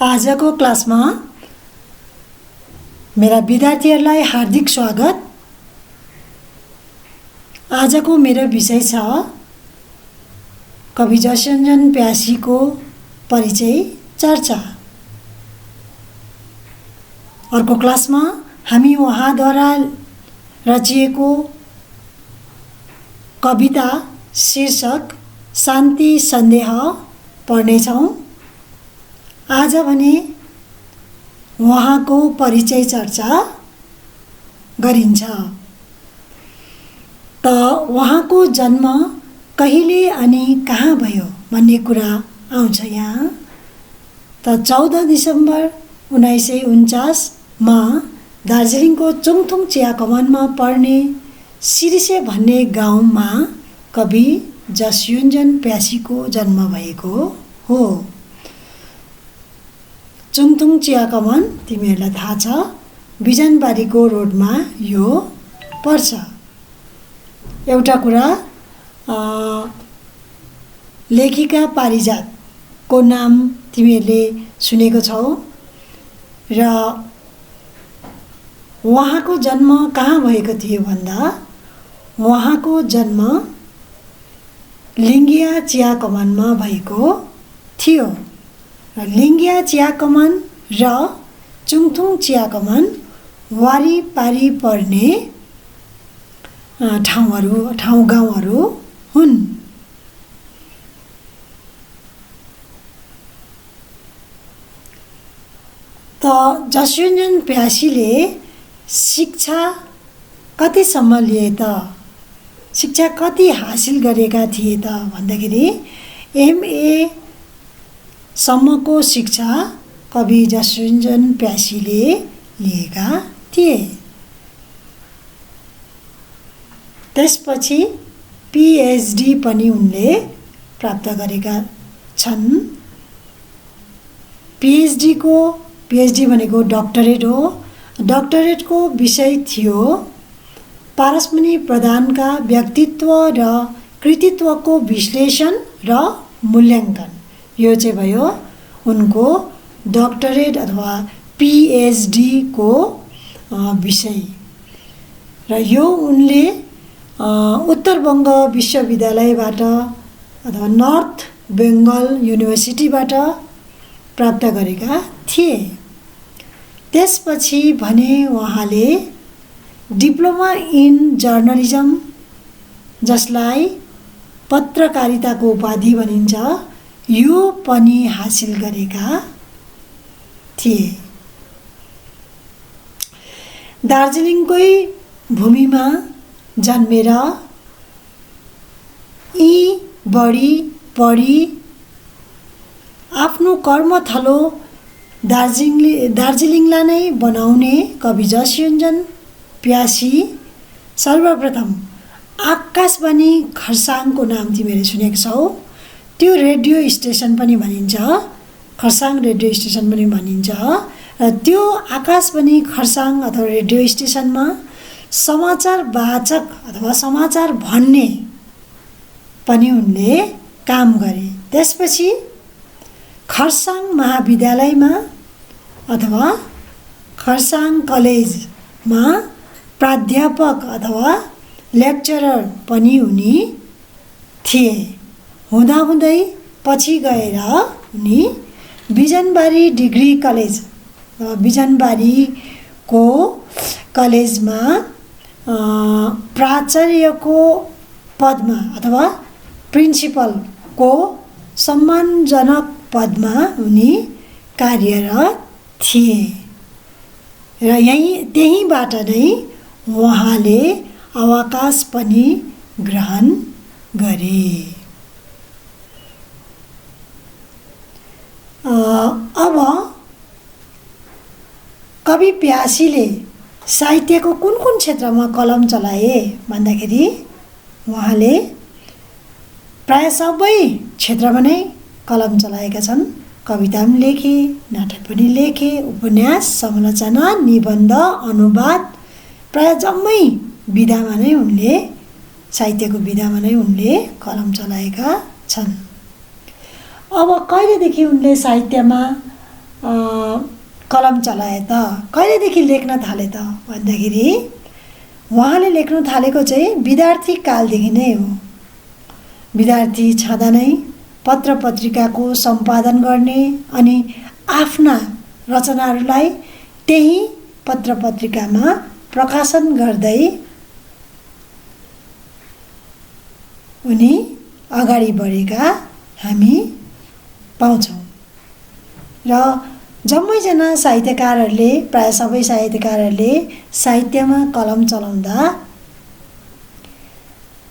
आजको क्लासमा मेरा विद्यार्थीहरूलाई हार्दिक स्वागत। आजको मेरो विषय छ कवि जसयञ्जन प्यासीको परिचय चर्चा। अर्को क्लासमा हामी उहाँद्वारा रचिएको कविता शीर्षक शान्ति सन्देह पढ्नेछौँ। आज भने उहाँको परिचय चर्चा गरिन्छ। त उहाँको जन्म कहिले अनि कहाँ भयो भन्ने कुरा आउँछ यहाँ। त 14 डिसेम्बर 1949 मा दार्जिलिङको चुङथुङ चिया कमानमा पर्ने सिरिसे भन्ने गाउँमा कवि जसयञ्जन प्यासीको जन्म भएको हो। चुङथुङ चिया कमान तिमीहरूलाई थाहा छ, बिजनबारीको रोडमा यो पर्छ। एउटा कुरा, लेखिका पारिजातको नाम तिमीहरूले सुनेको छौ र उहाँको जन्म कहाँ भएको थियो भन्दा उहाँको जन्म लिङ्गिया चिया कमानमा भएको थियो। र लिङ्गिया चिया कमान र चुङथुङ चिया कमान वारिपारि पर्ने ठाउँ गाउँहरू हुन्। त जसयञ्जन प्यासीले शिक्षा कतिसम्म लिए त, शिक्षा कति हासिल गरेका थिए त भन्दाखेरि MA सम्मको शिक्षा कवि जसयञ्जन प्यासीले लिएका थिए। त्यसपछि PhD पनि उनले प्राप्त गरेका छन्। PhD भनेको डक्टरेट हो। डक्टरेटको विषय थियो पारसमणि प्रधानका व्यक्तित्व र कृतित्वको विश्लेषण र मूल्याङ्कन। यो चाहिँ भयो उनको डक्टरेट अथवा PhD को विषय। र यो उनले उत्तर बङ्ग विश्वविद्यालयबाट अथवा नर्थ बेङ्गल युनिभर्सिटीबाट प्राप्त गरेका थिए। त्यसपछि भने उहाँले डिप्लोमा इन जर्नलिजम, जसलाई पत्रकारिताको उपाधि भनिन्छ, यो पनि हासिल गरेका थिए। दार्जिलिङकै भूमिमा जन्मेर बढी पढी आफ्नो कर्मथलो दार्जिलिङलाई नै बनाउने कवि जसयञ्जन प्यासी सर्वप्रथम आकाशवाणी खरसाङको नाम तिमीहरूले सुनेको छौ। त्यो रेडियो स्टेसन पनि भनिन्छ, खरसाङ रेडियो स्टेसन पनि भनिन्छ। र त्यो आकाशवाणी खरसाङ अथवा रेडियो स्टेसनमा समाचार वाचक अथवा समाचार भन्ने पनि उनले काम गरे। त्यसपछि खरसाङ महाविद्यालयमा अथवा खरसाङ कलेजमा प्राध्यापक अथवा लेक्चरर पनि उनी थिए। हुँदाहुँदै पछि गएर उनी बिजनबारी डिग्री कलेज, बिजनबारीको कलेजमा प्राचार्यको पदमा अथवा प्रिन्सिपलको सम्मानजनक पदमा उनी कार्यरत थिए। र त्यहीँबाट नै उहाँले अवकाश पनि ग्रहण गरे। अब कवि प्यासीले साहित्यको कुन कुन क्षेत्रमा कलम चलाए भन्दाखेरि उहाँले प्राय सबै क्षेत्रमा नै कलम चलाएका छन्। कविता पनि लेखे, नाटक पनि लेखे, उपन्यास, समालोचना, निबन्ध, अनुवाद, प्राय जम्मै विधामा नै उनले, साहित्यको विधामा नै उनले कलम चलाएका छन्। अब कहिलेदेखि उनले साहित्यमा कलम चलाए त, कहिलेदेखि लेख्न थाले त भन्दाखेरि उहाँले लेख्न थालेको चाहिँ विद्यार्थी कालदेखि नै हो। विद्यार्थी छँदा नै पत्र पत्रिकाको सम्पादन गर्ने अनि आफ्ना रचनाहरूलाई त्यही पत्र पत्रिकामा प्रकाशन गर्दै उनी अगाडि बढेका हामी पाउँछौँ। र जम्मैजना साहित्यकारहरूले, प्राय सबै साहित्यकारहरूले साहित्यमा कलम चलाउँदा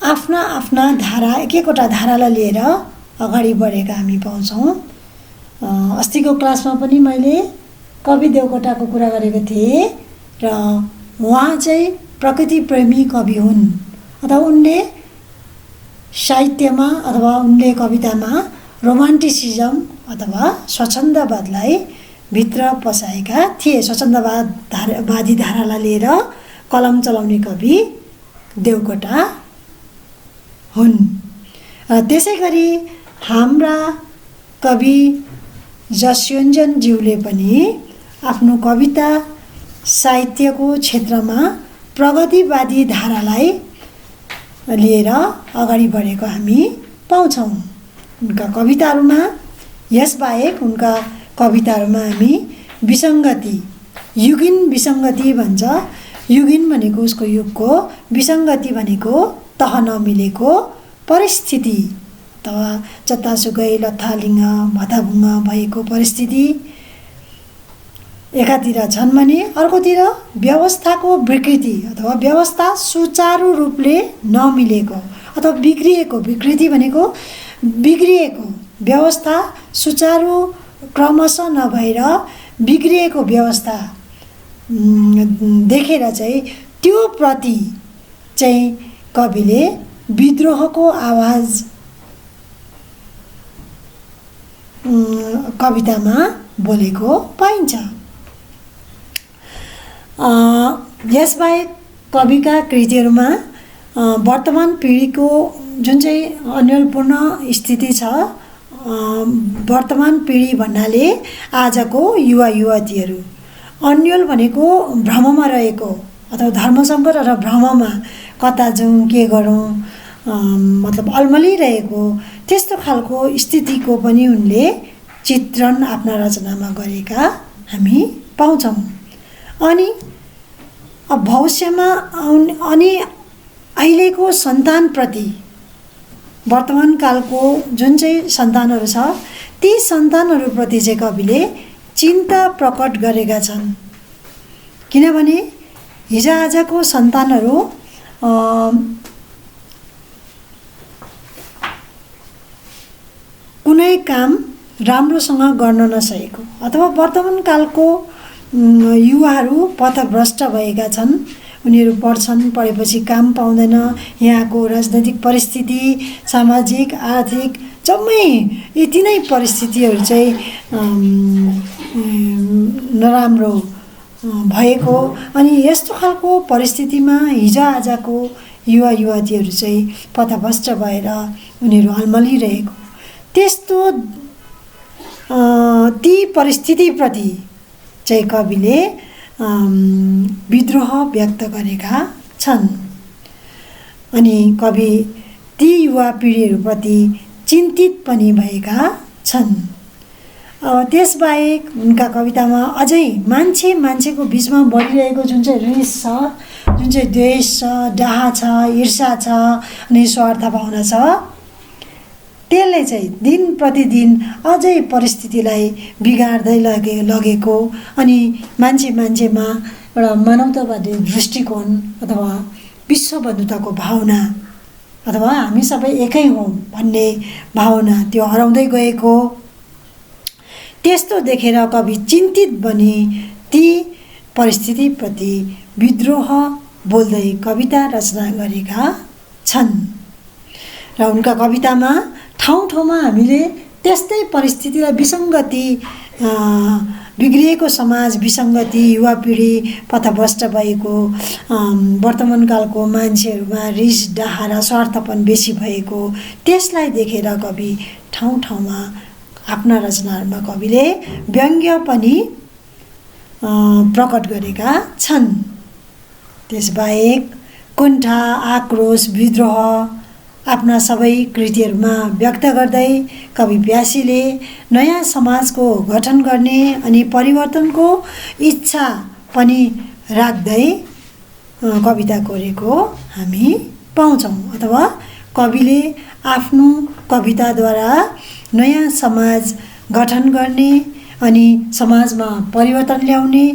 आफ्ना आफ्ना धारा, एक एकवटा धारालाई लिएर अगाडि बढेका हामी पाउँछौँ। अस्तिको क्लासमा पनि मैले कवि देवकोटाको कुरा गरेको थिएँ र उहाँ चाहिँ प्रकृति प्रेमी कवि हुन्, अथवा उनले साहित्यमा अथवा उनले कवितामा रोमान्टिसिजम अथवा स्वच्छन्दवादलाई भित्र पसाएका थिए। स्वच्छन्दवादी धारालाई लिएर कलम चलाउने कवि देवकोटा हुन्। त्यसै गरी हाम्रा कवि जसयोन्जनज्यूले पनि आफ्नो कविता साहित्यको क्षेत्रमा प्रगतिवादी धारालाई लिएर अगाडि बढेको हामी पाउँछौँ। उनका कविताहरूमा, यसबाहेक उनका कविताहरूमा हामी विसङ्गति, युगिन विसङ्गति भन्छ। युगिन भनेको उसको युगको, विसङ्गति भनेको तह नमिलेको परिस्थिति अथवा जतासुकै लथालिङ्ग भताभुङ्ग भएको परिस्थिति एकातिर छन् भने अर्कोतिर व्यवस्थाको विकृति अथवा व्यवस्था सुचारू रूपले नमिलेको अथवा बिग्रिएको, विकृति भनेको बिग्रिएको व्यवस्था सुचारू क्रमशः नभएर बिग्रिएको व्यवस्था देखेर चाहिँ त्यो प्रति चाहिँ कविले विद्रोहको आवाज कवितामा बोलेको पाइन्छ। यसबाहेक कविका कृतिहरूमा वर्तमान पिँढीको जुन चाहिँ अन्योलपूर्ण स्थिति छ, वर्तमान पिँढी भन्नाले आजको युवा युवतीहरू, अन्यल भनेको भ्रममा रहेको अथवा धर्मसङ्कट र भ्रममा कता जाउँ के गरौँ मतलब अल्मलिरहेको त्यस्तो खालको स्थितिको पनि उनले चित्रण आफ्ना रचनामा गरेका हामी पाउँछौँ। अनि भविष्यमा अनि अहिलेको सन्तानप्रति, वर्तमान कालको जुन चाहिँ सन्तानहरू छ ती सन्तानहरूप्रति चाहिँ कविले चिन्ता प्रकट गरेका छन्। किनभने हिजोआजको सन्तानहरू कुनै काम राम्रोसँग गर्न नसकेको अथवा वर्तमान कालको युवाहरू पथभ्रष्ट भएका छन्। उनीहरू पढ्छन्, पढेपछि काम पाउँदैन, यहाँको राजनैतिक परिस्थिति, सामाजिक आर्थिक जम्मै यति नै परिस्थितिहरू चाहिँ नराम्रो भएको। अनि यस्तो खालको परिस्थितिमा हिजोआजको युवा युवतीहरू चाहिँ पथभ्रष्ट भएर उनीहरू अल्मलिरहेको, त्यस्तो ती परिस्थितिप्रति चाहिँ कविले विद्रोह व्यक्त गरेका छन्। अनि कवि ती युवा पिँढीहरूप्रति चिन्तित पनि भएका छन्। त्यसबाहेक उनका कवितामा अझै मान्छेको बिचमा बढिरहेको जुन चाहिँ रिस छ, जुन चाहिँ द्वेष छ, डाहा छ, ईर्ष्या छ अनि स्वार्थ भावना छ, त्यसले चाहिँ दिन प्रतिदिन अझै परिस्थितिलाई बिगार्दै लगेको अनि मान्छेमा एउटा मानवतावादी दृष्टिकोण अथवा विश्व बन्धुताको भावना अथवा हामी सबै एकै हौँ भन्ने भावना त्यो हराउँदै गएको, त्यस्तो देखेर कवि चिन्तित बनी ती परिस्थितिप्रति विद्रोह बोल्दै कविता रचना गरेका छन्। र उनका कवितामा ठाउँमा हामीले त्यस्तै परिस्थितिलाई विसङ्गति, बिग्रिएको समाज, विसङ्गति, युवा पिँढी पथभ्रष्ट भएको, वर्तमान कालको मान्छेहरूमा रिस डाहा र स्वार्थपन बेसी भएको, त्यसलाई देखेर कवि ठाउँमा आफ्ना रचनाहरूमा कविले व्यङ्ग्य पनि प्रकट गरेका छन्। त्यसबाहेक कुण्ठा, आक्रोश, विद्रोह आफ्ना सबै कृतिहरूमा व्यक्त गर्दै कवि प्यासीले नयाँ समाजको गठन गर्ने अनि परिवर्तनको इच्छा पनि राख्दै कविता कोरेको हामी पाउँछौँ, अथवा कविले आफ्नो कविताद्वारा नयाँ समाज गठन गर्ने अनि समाजमा परिवर्तन ल्याउने,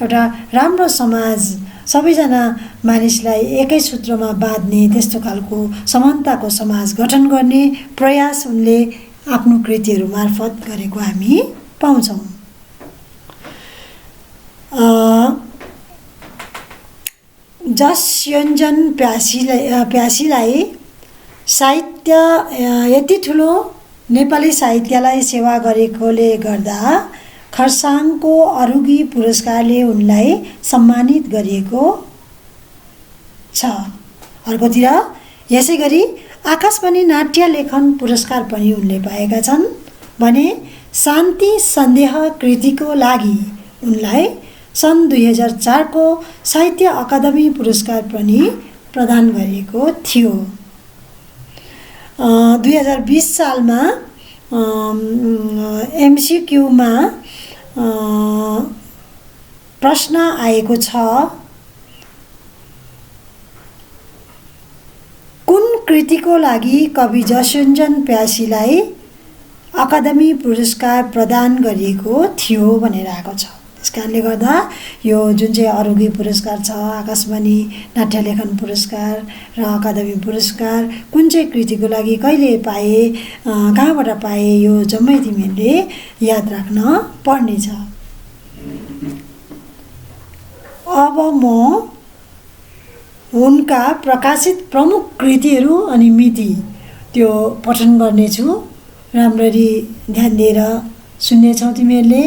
एउटा राम्रो समाज, सबैजना मानिसलाई एकै सूत्रमा बाँध्ने त्यस्तो खालको समानताको समाज गठन गर्ने प्रयास उनले आफ्नो कृतिहरू मार्फत गरेको हामी पाउँछौँ। जसयोन्जन प्यासीलाई साहित्य यति ठुलो नेपाली साहित्यलाई सेवा गरेकोले गर्दा खर्साङको अरुगी पुरस्कारले उनलाई सम्मानित गरिएको छ। अर्कोतिर यसै गरी आकाशवाणी नाट्य लेखन पुरस्कार पनि उनले पाएका छन् भने शान्ति सन्देह कृतिको लागि उनलाई सन् 2004 को साहित्य अकादमी पुरस्कार पनि प्रदान गरिएको थियो। 2020 सालमा MCQमा प्रश्न आएको छ, कुन कृतिको लागि कवि जसयोन्जन प्यासीलाई अकादमी पुरस्कार प्रदान गरिएको थियो भनेर आएको छ। त्यस कारणले गर्दा यो जुन चाहिँ अरुगी पुरस्कार छ, आकाशवाणी नाट्य लेखन पुरस्कार र अकादमी पुरस्कार कुन चाहिँ कृतिको लागि कहिले पाए, कहाँबाट पाए, यो जम्मै तिमीहरूले याद राख्न पर्नेछ। अब म उनका प्रकाशित प्रमुख कृतिहरू अनि मिति त्यो पठन गर्नेछु। राम्ररी ध्यान दिएर सुन्नेछौ तिमीहरूले।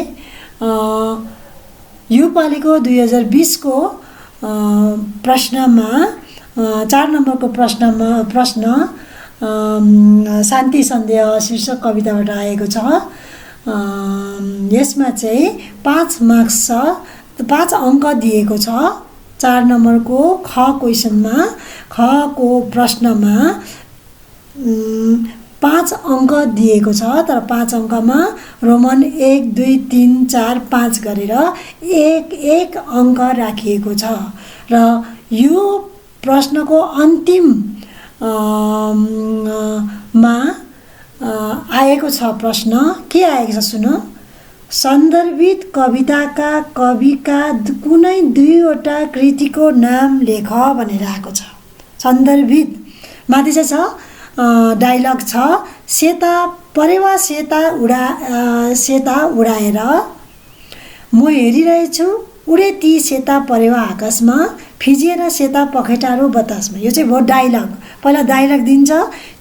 यो पालिको 2020 को प्रश्नमा 4 नम्बरको प्रश्न शान्ति सन्देह शीर्षक कविताबाट आएको छ। यसमा चाहिँ 5 मार्क्स छ, 5 अङ्क दिएको छ। 4 नम्बरको ख क्वेसनमा, ख को प्रश्नमा 5 अङ्क दिएको छ, तर 5 अङ्कमा रोमन 1, 2, 3, 4, 5 गरेर एक अङ्क राखिएको छ। र यो प्रश्नको अन्तिम मा आएको छ प्रश्न के आएको छ सुन। सन्दर्भित कविताका कविका कुनै 2वटा कृतिको नाम लेख भनेर आएको छ। सन्दर्भित माथि चाहिँ छ डायलग छ, सेता परेवा सेता उडाएर म हेरिरहेछु उडे ती सेता परेवा आकाशमा, फिजिएर सेता पखेटाहरू बतासमा। यो चाहिँ भयो डायलग। पहिला डायलग दिन्छ,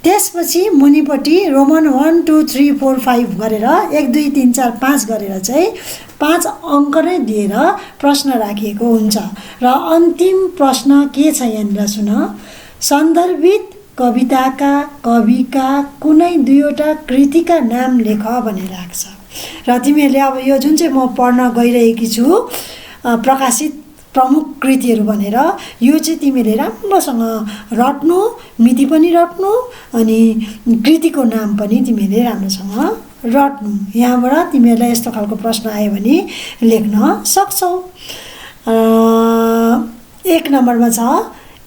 त्यसपछि मुनिपट्टि रोमन 1, 2, 3, 4, 5 गरेर 1, 2, 3, 4, 5 गरेर चाहिँ 5 अङ्क नै दिएर प्रश्न राखिएको हुन्छ। र अन्तिम प्रश्न के छ यहाँनिर सुन। सन्दर्भित कविताका कविका कुनै 2वटा कृतिका नाम लेख भनेर आएको छ। र तिमीहरूले अब यो जुन चाहिँ म पढ्न गइरहेकी छु प्रकाशित प्रमुख कृतिहरू भनेर, यो चाहिँ तिमीले राम्रोसँग रट्नु, मिति पनि रट्नु अनि कृतिको नाम पनि तिमीले राम्रोसँग रट्नु। यहाँबाट तिमीहरूलाई यस्तो खालको प्रश्न आयो भने लेख्न सक्छौ। 1 नम्बरमा छ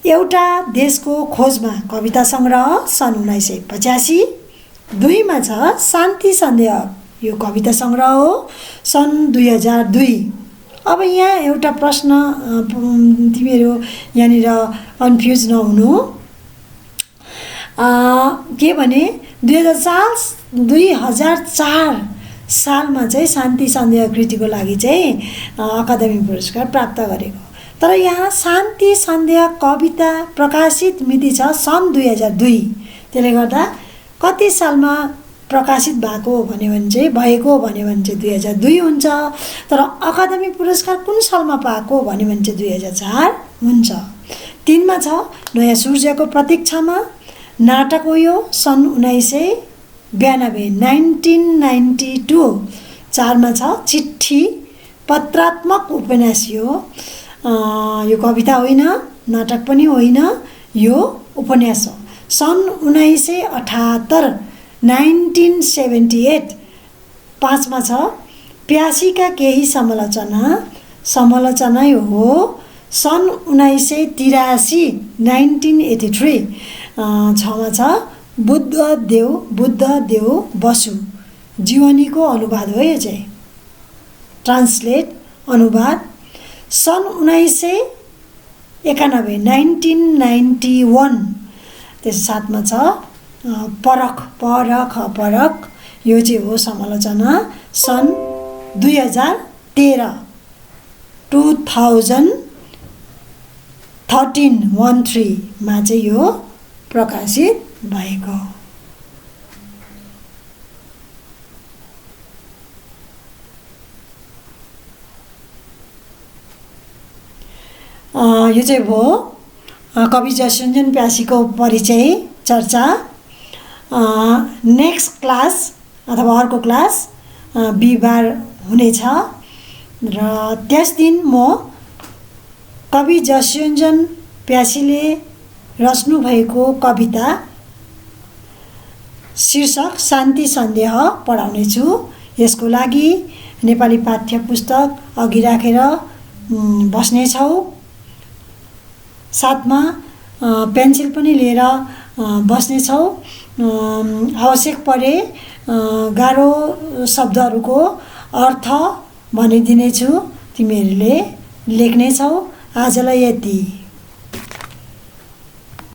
एउटा देशको खोजमा कविता सङ्ग्रह सन् 1985। 2 मा छ शान्ति सन्देह, यो कविता सङ्ग्रह हो सन् 2002। अब यहाँ एउटा प्रश्न तिमीहरू यहाँनिर कन्फ्युज नहुनु। के भने 2004 सालमा चाहिँ शान्ति सन्देह कृतिको लागि चाहिँ अकादमी पुरस्कार प्राप्त गरेको। तर यहाँ शान्ति सन्देह कविता प्रकाशित मिति छ सन् 2002। त्यसले गर्दा कति सालमा प्रकाशित भएको भन्यो भने चाहिँ 2002 हुन्छ। तर अकादमी पुरस्कार कुन सालमा पाएको भन्यो भने चाहिँ 2004 हुन्छ। 3 मा छ नयाँ सूर्यको प्रतीक्षामा, नाटक हो यो सन् 92 1992। 4 मा छ चिट्ठी, पत्रात्मक उपन्यास यो कविता होइन, नाटक पनि होइन, यो उपन्यास हो। सन् 1978 1978। 5 मा छ प्यासीका केही समालोचना यो हो सन् 1983 1983। 6 मा छ बुद्धदेव बसु, जीवनीको अनुवाद हो यो चाहिँ, ट्रान्सलेट अनुवाद। सन् 1991 1991। त्यस 7 मा छ परख, यो चाहिँ हो समालोचना। सन् 2013 2013 मा चाहिँ यो प्रकाशित भएको। यो चाहिँ हो कवि जसवन्तजन प्यासीको परिचय चर्चा। नेक्स्ट क्लास अथवा अर्को क्लास बिहिबार हुनेछ र त्यस दिन म कवि जसवन्तजन प्यासीले रच्नु भएको कविता शीर्षक शान्ति सन्देह पढाउनेछु। यसको लागि नेपाली पाठ्य पुस्तक अघि राखेर बस्नेछौँ। साथमा पेन्सिल पनि लिएर बस्नेछौँ। आवश्यक परे गाह्रो शब्दहरूको अर्थ भनिदिनेछु, तिमीहरूले लेख्नेछौ। आजलाई यति।